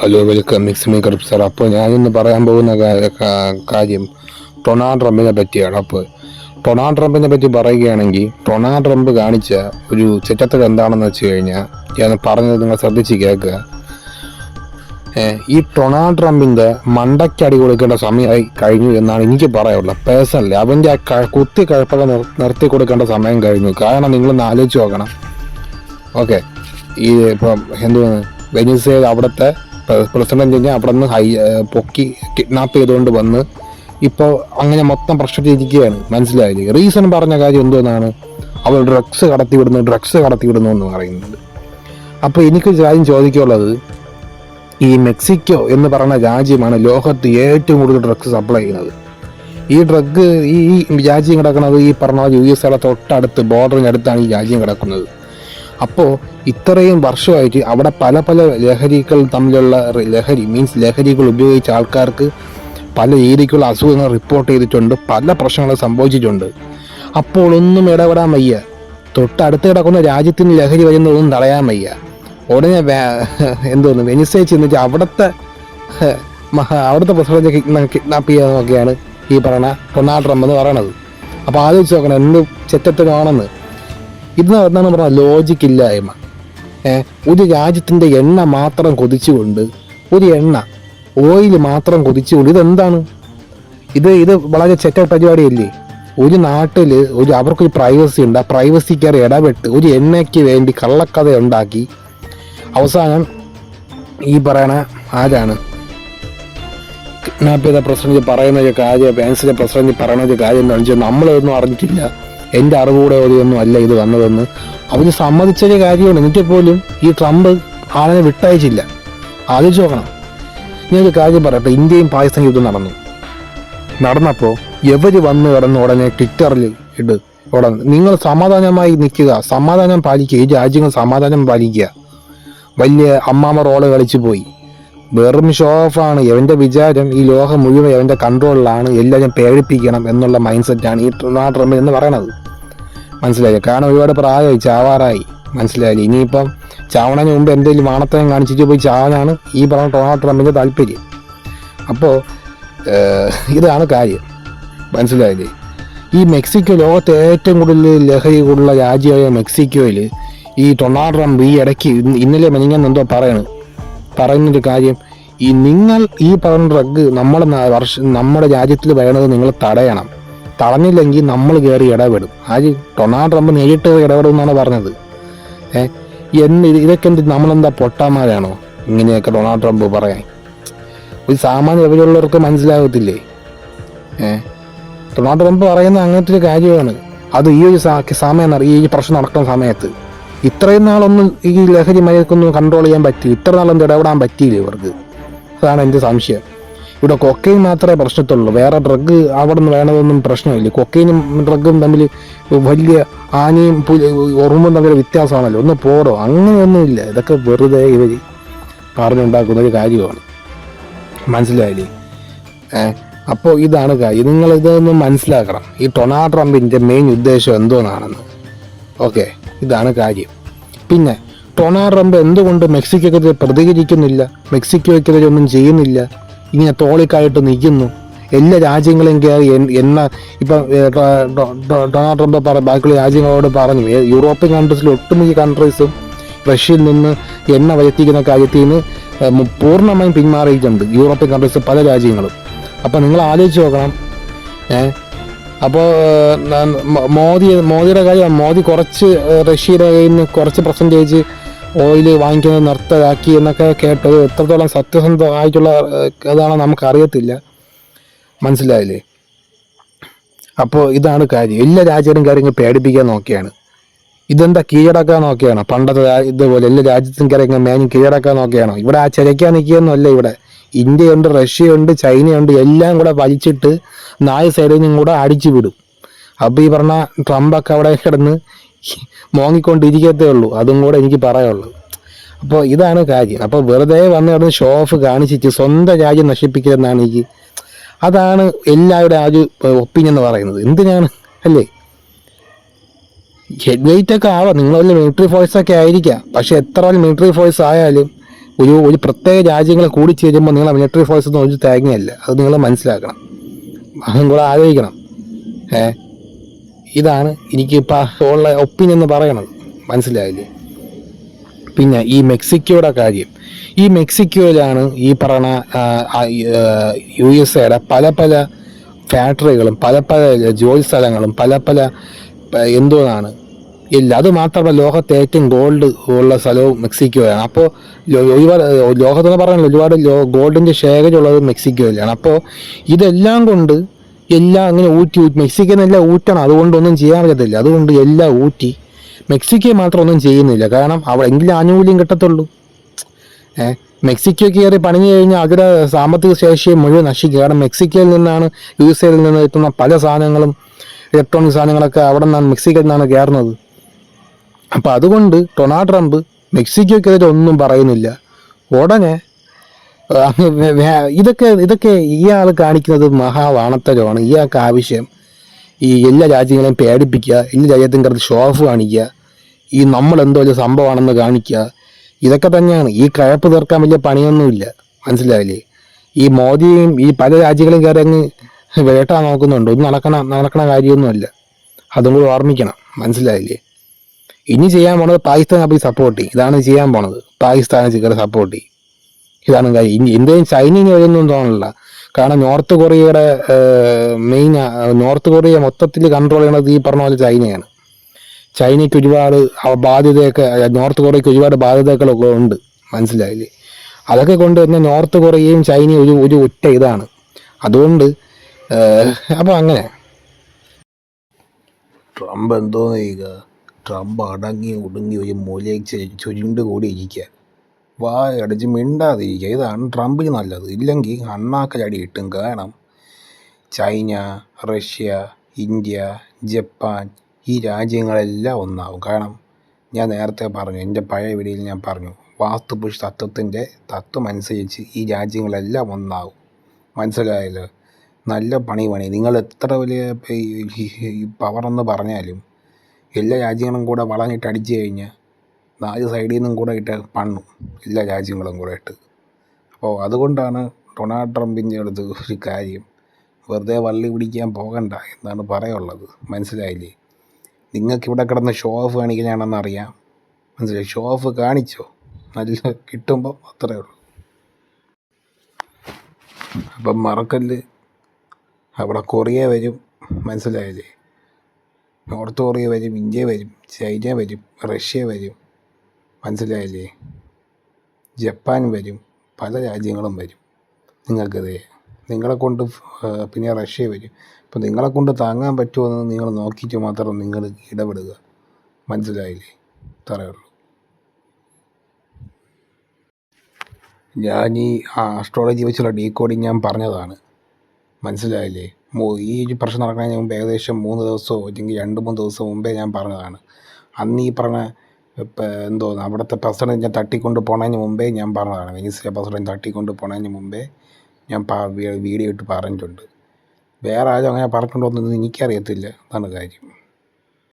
Hello, welcome mix me കറുപ്പ് sir. അപ്പോൾ ഞാനിന്ന് പറയാൻ പോകുന്ന കാര്യം ഡൊണാൾഡ് ട്രംപിനെ പറ്റിയാണ്. അപ്പോൾ ഡൊണാൾഡ് ട്രംപിനെ പറ്റി പറയുകയാണെങ്കിൽ ഡൊണാൾഡ് ട്രംപ് കാണിച്ച ഒരു ചെറ്റത്തരം എന്താണെന്ന് വെച്ച് കഴിഞ്ഞാൽ, ഞാൻ പറഞ്ഞത് നിങ്ങൾ ശ്രദ്ധിച്ച് കേൾക്കുക. ഈ ഡൊണാൾഡ് ട്രംപിൻ്റെ മണ്ടയ്ക്കടി കൊടുക്കേണ്ട സമയമായി കഴിഞ്ഞു എന്നാണ് എനിക്ക് പറയാനുള്ളത്. പേഴ്സണലി അവൻ്റെ കുത്തി കഴപ്പൊക്കെ നിർത്തി കൊടുക്കേണ്ട സമയം കഴിഞ്ഞു. കാരണം നിങ്ങളൊന്ന് ആലോചിച്ച് നോക്കണം. ഓക്കെ, ഈ ഇപ്പം എന്തുവാണ് വെനിസ്വേല അവിടുത്തെ പ്രസിഡന്റിനെ അവിടെ നിന്ന് പൊക്കി കിഡ്നാപ്പ് ചെയ്തുകൊണ്ട് വന്ന് ഇപ്പോൾ അങ്ങനെ മൊത്തം പ്രശ്നത്തിലിരിക്കുകയാണ്. മനസ്സിലായില്ലേ? റീസൺ പറഞ്ഞ കാര്യം എന്തോന്നാണ്, അവർ ഡ്രഗ്സ് കടത്തിവിടുന്നു എന്ന് പറയുന്നത്. അപ്പോൾ എനിക്ക് കാര്യം ചോദിക്കാനുള്ളത്, ഈ മെക്സിക്കോ എന്ന് പറയുന്ന രാജ്യമാണ് ലോകത്ത് ഏറ്റവും കൂടുതൽ ഡ്രഗ്സ് സപ്ലൈ ചെയ്യുന്നത്. ഈ ഡ്രഗ് ഈ രാജ്യം കിടക്കുന്നത് ഈ പറഞ്ഞ USA തൊട്ടടുത്ത് ബോർഡറിനടുത്താണ് ഈ രാജ്യം കിടക്കുന്നത്. അപ്പോൾ ഇത്രയും വർഷമായിട്ട് അവിടെ പല പല ലഹരികൾ തമ്മിലുള്ള ലഹരികൾ ഉപയോഗിച്ച ആൾക്കാർക്ക് പല രീതിക്കുള്ള അസുഖങ്ങൾ റിപ്പോർട്ട് ചെയ്തിട്ടുണ്ട്, പല പ്രശ്നങ്ങൾ സംഭവിച്ചിട്ടുണ്ട്. അപ്പോൾ ഒന്നും ഇടപെടാൻ വയ്യ. തൊട്ടടുത്ത് കിടക്കുന്ന രാജ്യത്തിന് ലഹരി വരുന്നതൊന്നും തടയാൻ വയ്യ. ഉടനെ വെനിസ്വേല ചെന്നിട്ട് അവിടുത്തെ പ്രസിഡന്റ് കിഡ്നാപ്പ് ചെയ്യാന്നൊക്കെയാണ് ഈ പറയുന്ന ഡൊണാൾഡ് ട്രംപ് എന്ന് പറയണത്. അപ്പോൾ ആലോചിച്ച് നോക്കണം എന്ത് ചെറ്റത്തരമാണെന്ന്. ഇതെന്താണ് പറഞ്ഞാൽ ലോജിക്ക് ഇല്ലായ്മ. ഒരു രാജ്യത്തിൻ്റെ എണ്ണ മാത്രം കൊതിച്ചുകൊണ്ട്, ഓയിൽ മാത്രം കൊതിച്ചുകൊണ്ട്, ഇതെന്താണ് ഇത് വളരെ ചെറ്റ പരിപാടിയല്ലേ? ഒരു നാട്ടിൽ അവർക്കൊരു പ്രൈവസി ഉണ്ട്. ആ പ്രൈവസിക്കാരെ ഇടപെട്ട് ഒരു എണ്ണയ്ക്ക് വേണ്ടി കള്ളക്കഥ ഉണ്ടാക്കി അവസാനം ഈ പറയണ ആരാണ് കിഡ്നാപ്പ് ചെയ്ത പ്രസിഡന്റ് പറയുന്ന ഒരു കാര്യം, വെനിസ്വേല പ്രസിഡന്റ് പറയുന്ന ഒരു കാര്യം എന്താണെന്ന് വെച്ചാൽ, നമ്മളൊന്നും അറിഞ്ഞിട്ടില്ല, എൻ്റെ അറിവുകൂടെ ഒന്നും അല്ല ഇത് വന്നതെന്ന് അവർ സമ്മതിച്ചൊരു കാര്യമാണ്. എന്നിട്ട് പോലും ഈ ട്രംപ് ആളിനെ വിട്ടയച്ചില്ല. ആലോചിച്ച് നോക്കണം. ഞാനൊരു കാര്യം പറയട്ടെ, ഇന്ത്യയും പാകിസ്ഥാൻ യുദ്ധം നടന്നപ്പോൾ എവര് വന്ന് കിടന്ന് ഉടനെ ട്വിറ്ററിൽ ഉടനെ നിങ്ങൾ സമാധാനമായി നിൽക്കുക, സമാധാനം പാലിക്കുക, ഈ രാജ്യങ്ങൾ സമാധാനം പാലിക്കുക. വലിയ അമ്മാമ റോള് കളിച്ചു പോയി. വെറും ഷോ ഓഫാണ്. എവൻ്റെ വിചാരം ഈ ലോകം മുഴുവൻ എവൻ്റെ കൺട്രോളിലാണ്, എല്ലാവരും പേടിപ്പിക്കണം എന്നുള്ള മൈൻഡ് സെറ്റാണ് ഈ ഡൊണാൾഡ് ട്രംപ് എന്ന് പറയണത്. മനസ്സിലായില്ലേ? കാരണം ഒരുപാട് പ്രായമായി, ചാവാറായി. മനസ്സിലായില്ലേ? ഇനിയിപ്പം ചാവണതിന് മുമ്പ് എന്തെങ്കിലും വാണത്തരം കാണിച്ചിട്ട് പോയി ചാവാനാണ് ഈ പറഞ്ഞ ഡൊണാൾഡ് ട്രംപിൻ്റെ താല്പര്യം. അപ്പോൾ ഇതാണ് കാര്യം. മനസ്സിലായില്ലേ? ഈ മെക്സിക്കോ, ലോകത്തെ ഏറ്റവും കൂടുതൽ ലഹരി കൂടുതലുള്ള രാജ്യമായ മെക്സിക്കോയിൽ ഈ ഡൊണാൾഡ് ട്രംപ് ഈ ഇടയ്ക്ക് ഇന്നലെ മെനിങ്ങാന്ന് എന്തോ പറയുന്നൊരു കാര്യം, നിങ്ങൾ ഈ പറഞ്ഞ ഡ്രഗ് നമ്മുടെ രാജ്യത്തിൽ വേണത് നിങ്ങൾ തടയണം, തടഞ്ഞില്ലെങ്കിൽ നമ്മൾ കയറി ഇടപെടും. ഡൊണാൾഡ് ട്രംപ് നേരിട്ട് ഇടപെടും എന്നാണ് പറഞ്ഞത്. ഇതൊക്കെ നമ്മളെന്താ പൊട്ടാമാരാണോ ഇങ്ങനെയൊക്കെ ഡൊണാൾഡ് ട്രംപ് പറയാൻ? ഒരു സാമാന്യ ലെവലുള്ളവർക്ക് മനസ്സിലാകത്തില്ലേ? ഡൊണാൾഡ് ട്രംപ് പറയുന്ന അങ്ങനത്തെ ഒരു കാര്യമാണ്. അത് ഈ ഒരു സമയം, ഈ പ്രശ്നം നടക്കുന്ന സമയത്ത് ഇത്രയും നാളൊന്നും ഈ ലഹരി മയക്കൊന്നും കൺട്രോൾ ചെയ്യാൻ പറ്റില്ല. ഇത്ര നാളൊന്നും ഇടപെടാൻ പറ്റിയില്ല ഇവർക്ക്. അതാണ് എൻ്റെ സംശയം. ഇവിടെ കൊക്കൈൻ മാത്രമേ പ്രശ്നത്തുള്ളൂ, വേറെ ഡ്രഗ് അവിടെ നിന്ന് വേണതൊന്നും പ്രശ്നമില്ല. കൊക്കൈനും ഡ്രഗും തമ്മിൽ വലിയ ആനയും ഉറുമ്പും തമ്മിൽ വ്യത്യാസമാണല്ലോ. ഒന്ന് പോടോ, അങ്ങനെയൊന്നുമില്ല. ഇതൊക്കെ വെറുതെ ഇവർ പറഞ്ഞുണ്ടാക്കുന്ന ഒരു കാര്യമാണ്. മനസ്സിലായില്ലേ? അപ്പോൾ ഇതാണ് കാര്യം. നിങ്ങൾ ഇതൊന്നും മനസ്സിലാക്കണം, ഈ ഡൊണാൾഡ് ട്രംപിൻ്റെ മെയിൻ ഉദ്ദേശം എന്തോന്നാണെന്ന്. ഓക്കെ, ഇതാണ് കാര്യം. പിന്നെ ഡൊണാൾഡ് ട്രംപ് എന്തുകൊണ്ട് മെക്സിക്കോക്കെതിരെ പ്രതികരിക്കുന്നില്ല, മെക്സിക്കോയ്ക്കെതിരെ ഒന്നും ചെയ്യുന്നില്ല, ഇങ്ങനെ തോളിക്കായിട്ട് നിൽക്കുന്നു? എല്ലാ രാജ്യങ്ങളും കയറി ഇപ്പം ഡൊണാൾഡ് ട്രംപ് ബാക്കിയുള്ള രാജ്യങ്ങളോട് പറഞ്ഞു, യൂറോപ്യൻ കൺട്രീസിൽ ഒട്ടുമിക്ക കൺട്രീസും റഷ്യയിൽ നിന്ന് എണ്ണ വരുത്തിക്കുന്ന കാര്യത്തിൽ നിന്ന് പൂർണ്ണമായും പിന്മാറിയിട്ടുണ്ട് യൂറോപ്യൻ കൺട്രീസ് പല രാജ്യങ്ങളും. അപ്പം നിങ്ങൾ ആലോചിച്ച് നോക്കണം. അപ്പോൾ മോദിയുടെ കാര്യം, മോദി കുറച്ച് റഷ്യയുടെ കയ്യിൽ നിന്ന് കുറച്ച് പെർസെൻറ്റേജ് ഓയിൽ വാങ്ങിക്കുന്നത് നിർത്തലാക്കി എന്നൊക്കെ കേട്ടത് എത്രത്തോളം സത്യസന്ധമായിട്ടുള്ള അതാണ് നമുക്കറിയത്തില്ല. മനസ്സിലായില്ലേ? അപ്പോൾ ഇതാണ് കാര്യം. എല്ലാ രാജ്യങ്ങളും കാര്യങ്ങൾ പേടിപ്പിക്കാൻ നോക്കിയാണ്. ഇതെന്താ കീഴടക്കാൻ നോക്കിയാണോ? പണ്ടത്തെ ഇതുപോലെ എല്ലാ രാജ്യത്തും കാര്യങ്ങൾ കീഴടക്കാൻ നോക്കിയാണോ? ഇവിടെ ആ ചിലയ്ക്കാൻ നിൽക്കുകയൊന്നുമല്ല. ഇവിടെ ഇന്ത്യയുണ്ട്, റഷ്യയുണ്ട്, ചൈനയുണ്ട്, എല്ലാം കൂടെ വലിച്ചിട്ട് 4 സൈഡിൽ നിന്നും കൂടെ അടിച്ചു വിടും. അപ്പോൾ ഈ പറഞ്ഞ ട്രംപൊക്കെ അവിടെ കിടന്ന് മോങ്ങിക്കൊണ്ടിരിക്കത്തേ ഉള്ളൂ. അതും കൂടെ എനിക്ക് പറയാനുള്ളൂ. അപ്പോൾ ഇതാണ് കാര്യം. അപ്പോൾ വെറുതെ വന്ന് കിടന്ന് ഷോ ഓഫ് കാണിച്ചിട്ട് സ്വന്തം രാജ്യം നശിപ്പിക്കലെന്നാണ് അതാണ് എല്ലാവരുടെ ആ ഒരു ഒപ്പീനിയൻ എന്ന് പറയുന്നത്. എന്തിനാണ് അല്ലേ? ഹെഡ് വെയിറ്റ് ഒക്കെ ആവാം, നിങ്ങൾ വലിയ മിലിറ്ററി ഫോഴ്സൊക്കെ ആയിരിക്കാം. പക്ഷെ എത്ര വലിയ മിലിറ്ററി ഫോഴ്സ് ആയാലും ഒരു പ്രത്യേക രാജ്യങ്ങളെ കൂടി ചേരുമ്പോൾ നിങ്ങളെ മിലിറ്ററി ഫോഴ്സ് ഒന്നും ഒരു തേങ്ങയല്ല. അത് നിങ്ങൾ മനസ്സിലാക്കണം, അതും കൂടെ ആലോചിക്കണം. ഇതാണ് എനിക്കിപ്പോൾ ഉള്ള ഒപ്പീനിയൻ എന്ന് പറയണത്. മനസ്സിലായില്ലേ? പിന്നെ ഈ മെക്സിക്കോയുടെ കാര്യം, ഈ മെക്സിക്കോയിലാണ് ഈ പറഞ്ഞ USA പല പല ഫാക്ടറികളും പല പല ജോലി സ്ഥലങ്ങളും പല പല എന്തോന്നാണ് ഇല്ല. അത് മാത്രമല്ല, ലോകത്തെ ഏറ്റവും ഗോൾഡ് ഉള്ള സ്ഥലവും മെക്സിക്കോയാണ്. അപ്പോൾ ഒരുപാട് ലോകത്തെന്ന് പറഞ്ഞാൽ ഒരുപാട് ഗോൾഡിൻ്റെ ശേഖരം ഉള്ളത് മെക്സിക്കോയിലാണ്. അപ്പോൾ ഇതെല്ലാം കൊണ്ട് എല്ലാം അങ്ങനെ ഊറ്റി മെക്സിക്കോയിൽ നിന്നെല്ലാം ഊറ്റണം. അതുകൊണ്ടൊന്നും ചെയ്യാൻ പറ്റത്തില്ല. അതുകൊണ്ട് എല്ലാം ഊറ്റി മെക്സിക്കോ മാത്രം ഒന്നും ചെയ്യുന്നില്ല. കാരണം അവിടെ എങ്കിലും ആനുകൂല്യം കിട്ടത്തുള്ളൂ. മെക്സിക്കോ കയറി പണിഞ്ഞു കഴിഞ്ഞാൽ അവരുടെ സാമ്പത്തിക ശേഷിയെ മുഴുവൻ നശിക്കുക. കാരണം മെക്സിക്കോയിൽ നിന്നാണ് USA നിന്ന് എത്തുന്ന പല സാധനങ്ങളും ഇലക്ട്രോണിക് സാധനങ്ങളൊക്കെ അവിടെ നിന്നാണ് മെക്സിക്കോയിൽ നിന്നാണ് കയറുന്നത്. അപ്പം അതുകൊണ്ട് ഡൊണാൾഡ് ട്രംപ് മെക്സിക്കോയ്ക്കെതിരെ ഒന്നും പറയുന്നില്ല. ഉടനെ ഇതൊക്കെ ഇയാൾ കാണിക്കുന്നത് മഹാവാണത്തരമാണ്. ഇയാൾക്ക് ആവശ്യം ഈ എല്ലാ രാജ്യങ്ങളെയും പേടിപ്പിക്കുക, എല്ലാ രാജ്യത്തും കിടന്ന് ഷോ ഓഫ് കാണിക്കുക, ഈ നമ്മളെന്തോ ഒരു സംഭവമാണെന്ന് കാണിക്കുക. ഇതൊക്കെ തന്നെയാണ്. ഈ കഴപ്പ് തീർക്കാൻ വലിയ പണിയൊന്നുമില്ല. മനസ്സിലായില്ലേ? ഈ മോദിയും ഈ പല രാജ്യങ്ങളും കയറി അങ്ങ് വേട്ടാ നോക്കുന്നുണ്ട്. ഒന്നും നടക്കണ കാര്യമൊന്നുമല്ല. അതും കൂടി ഓർമ്മിക്കണം. മനസ്സിലായില്ലേ? ഇനി ചെയ്യാൻ പോണത് പാകിസ്ഥാനെ പോയി സപ്പോർട്ട് ചെയ്യും. ഇതാണ് ചെയ്യാൻ പോണത്. പാകിസ്ഥാനെ കയറി സപ്പോർട്ട് ചെയ്യും. ഇതാണ് കാര്യം. ഇനി എന്തെങ്കിലും ചൈന ഇനി വരുന്നൊന്നും തോന്നില്ല. കാരണം നോർത്ത് കൊറിയയുടെ നോർത്ത് കൊറിയ മൊത്തത്തിൽ കൺട്രോൾ ചെയ്യണത് ഈ പറഞ്ഞ പോലെ ചൈനയാണ്. ചൈനയ്ക്ക് ഒരുപാട് ബാധ്യതയൊക്കെ, നോർത്ത് കൊറിയയ്ക്ക് ഒരുപാട് ബാധ്യതകളൊക്കെ ഉണ്ട്. മനസ്സിലായില്ലേ? അതൊക്കെ കൊണ്ട് തന്നെ നോർത്ത് കൊറിയയും ചൈനയും ഒരു ഒറ്റ ഇതാണ്. അതുകൊണ്ട് അപ്പോൾ അങ്ങനെ ട്രംപ് എന്തോന്ന് ചെയ്യുക? ട്രംപ് അടങ്ങി ഒടുങ്ങി ഒരു മൂലയ്ക്ക് ചുരുണ്ട് കൂടി ഇരിക്കുക, വായടച്ച് മിണ്ടാതിരിക്കുക. ഇതാണ് ട്രംപിന് നല്ലത്. ഇല്ലെങ്കിൽ അണ്ണാക്കലടി കിട്ടും. കാരണം ചൈന, റഷ്യ, ഇന്ത്യ, ജപ്പാൻ ഈ രാജ്യങ്ങളെല്ലാം ഒന്നാവും. കാരണം ഞാൻ നേരത്തെ പറഞ്ഞു, എൻ്റെ പഴയ വീഡിയോയിൽ ഞാൻ പറഞ്ഞു, വാസ്തുപുരുഷ തത്വം അനുസരിച്ച് ഈ രാജ്യങ്ങളെല്ലാം ഒന്നാവും. മനസ്സിലായല്ലോ? നല്ല പണി. നിങ്ങൾ എത്ര വലിയ പവറെന്ന് പറഞ്ഞാലും എല്ലാ രാജ്യങ്ങളും കൂടെ വളഞ്ഞിട്ട് അടിച്ചു കഴിഞ്ഞാൽ 4 സൈഡിൽ നിന്നും കൂടെ ഇട്ട് പണ്ണും, എല്ലാ രാജ്യങ്ങളും കൂടെ ഇട്ട്. അപ്പോൾ അതുകൊണ്ടാണ് ഡൊണാൾഡ് ട്രംപിൻ്റെ അടുത്ത് ഒരു കാര്യം, വെറുതെ വള്ളി പിടിക്കാൻ പോകണ്ട എന്നാണ് പറയാനുള്ളത്. മനസ്സിലായില്ലേ? നിങ്ങൾക്കിവിടെ കിടന്ന് ഷോ ഓഫ് കാണിക്കാനാണെന്ന് അറിയാം. മനസ്സിലായി? ഷോ ഓഫ് കാണിച്ചോ, നല്ല കിട്ടുമ്പോൾ അത്രയേ ഉള്ളൂ. അപ്പം മറക്കല്ല്, അവിടെ കൊറിയ വരും. മനസ്സിലായില്ലേ? നോർത്ത് കൊറിയ വരും, ഇന്ത്യ വരും, ചൈന വരും, റഷ്യ വരും. മനസ്സിലായില്ലേ? ജപ്പാൻ വരും, പല രാജ്യങ്ങളും വരും. നിങ്ങളെ കൊണ്ട് പിന്നെ റഷ്യ വരും. അപ്പോൾ നിങ്ങളെ കൊണ്ട് താങ്ങാൻ പറ്റുമോ നിങ്ങൾ നോക്കിയിട്ട് മാത്രം നിങ്ങൾ ഇടപെടുക. മനസ്സിലായില്ലേ? ഇത്രയേ ഉള്ളൂ. ഞാൻ ഈ ആസ്ട്രോളജി വെച്ചുള്ള ഡീകോഡിങ് ഞാൻ പറഞ്ഞതാണ്. മനസ്സിലായില്ലേ? ഈ ഒരു പ്രശ്നം നടക്കുന്നതിന് മുമ്പ് ഏകദേശം 3 ദിവസമോ അല്ലെങ്കിൽ 2-3 ദിവസം മുമ്പേ ഞാൻ പറഞ്ഞതാണ്. അന്ന് ഈ പറഞ്ഞ അവിടുത്തെ പ്രസിഡൻറ്റിനെ തട്ടിക്കൊണ്ട് പോണതിന് മുമ്പേ ഞാൻ പറഞ്ഞതാണ്. വെനീസിലെ പ്രസിഡൻറ്റ് തട്ടിക്കൊണ്ട് പോണതിന് മുമ്പേ ഞാൻ വീഡിയോ ഇട്ട് പറഞ്ഞിട്ടുണ്ട്. വേറെ ആരും അങ്ങനെ പറഞ്ഞിട്ടുണ്ടോ എന്നൊന്നും എനിക്കറിയത്തില്ല. അതാണ് കാര്യം.